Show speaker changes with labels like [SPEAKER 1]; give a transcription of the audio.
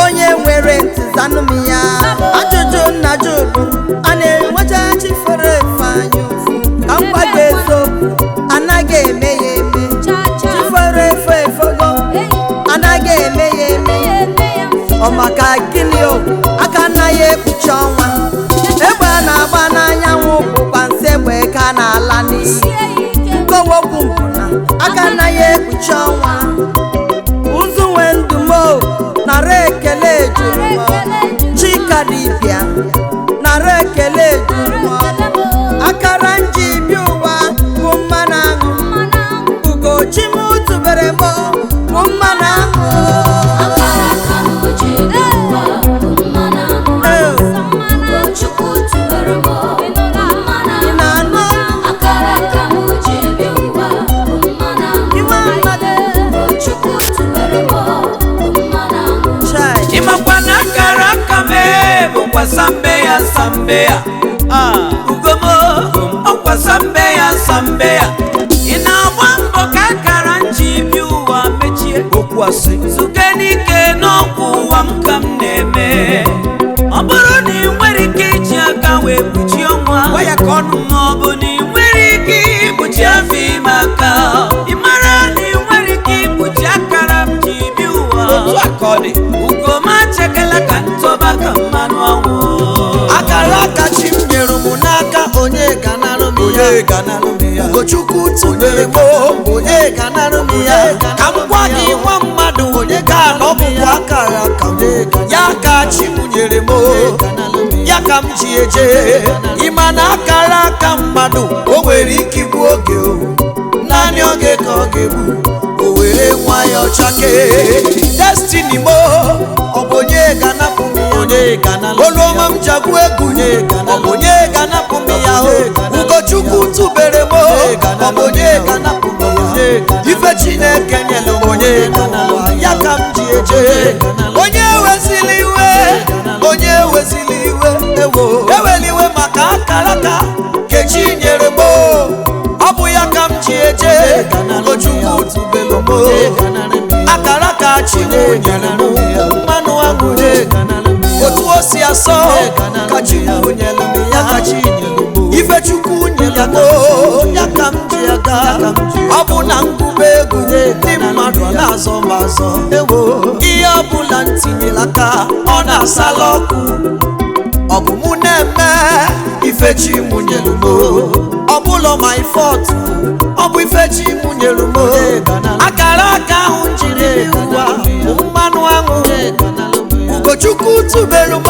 [SPEAKER 1] onye nwere ntị zanụ m ya ajụjụ nna jụrụ a na-enweta chi fere efe anya ofu ka m gwa gị eziokwu anaghị eme ya eme chi fere efe efego anaghị eme ya eme ọ maka gịnị o aka anaghị ekpuchi ọnwa egbe a na-agba n'anyanwụ bụkwa nsị egbe ka na-ala n'iyi nkọwokwu mbụ na aka anaghị ekpuchi ọnwa ụzụ nwe ndumo nara ekele juru m chika dibịa nara ekele juru m akara nji bi ụwa bụ mmanụ aṅụ ugochi m tụbere m bụ mmanụ aṅụ
[SPEAKER 2] Sambeya ugomo okwa sambeya ina wambo kakara nji bi ụwa mechie okwasị zukenike n'okwu ụwa m ka m na-eme ọ bụrụ na ị nwere ike iji aka wee kpuchie ọnwa gwa ya ka ọnụ ma ọ bụ na ị nwere ike ikpuchi afọ ime aka ị mara na ị nwere ike ikpuchi akara m ji bi ụwa otu aka ọ dị ugoma chekela ka ntọba ka mmanụ ọnwụ
[SPEAKER 1] aka chi m nyere m n'aka onye ga-anarụ m ya Ugochukwu tụnyere m onye ga-anarụ m ya ka m gwa gị nwa mmadụ onye ka na ọ bụkwa akara aka ya ka chi m nyere m ya ka m ji eje ịma na akara aka mmadụ o nwere ike igbu oge naanị oge ka ọ ga-egbu o were nwayọọ chake destiny mo ọ bụ onye ga-anapụ m oluọma m jagbu egwu ọ bụ onye ga-anapụ m ya Ugochukwu tụbere m ọ bụ onye ga-anapụ m ya ife Chineke nyere m onye ya ka m ji eje onye wezili iwe eweli iwe maka akara aka kechi nyere m ọ bụ ya ka m ji eje Ugochukwu tụbere m akara aka Chineke nyere m mmanụ aṅụ otu o si asọ ka Chukwu nyelu m ya ife Chukwu nyelu m ya ka m ji aga ọ bụ na ngụba egwu ndị mmadụ na-azọ m azọ ihe ọbụla ntinyela aka ọ na-asala ọkụ ọ bụ mụ na-eme ife Chi mụ nyelu m ọ bụla ma ifọt ọ bụ ife Chi mụ nyelu m akara aka ahụ njiri ụwa mmanụ aṅụ Ugochukwu tụbere m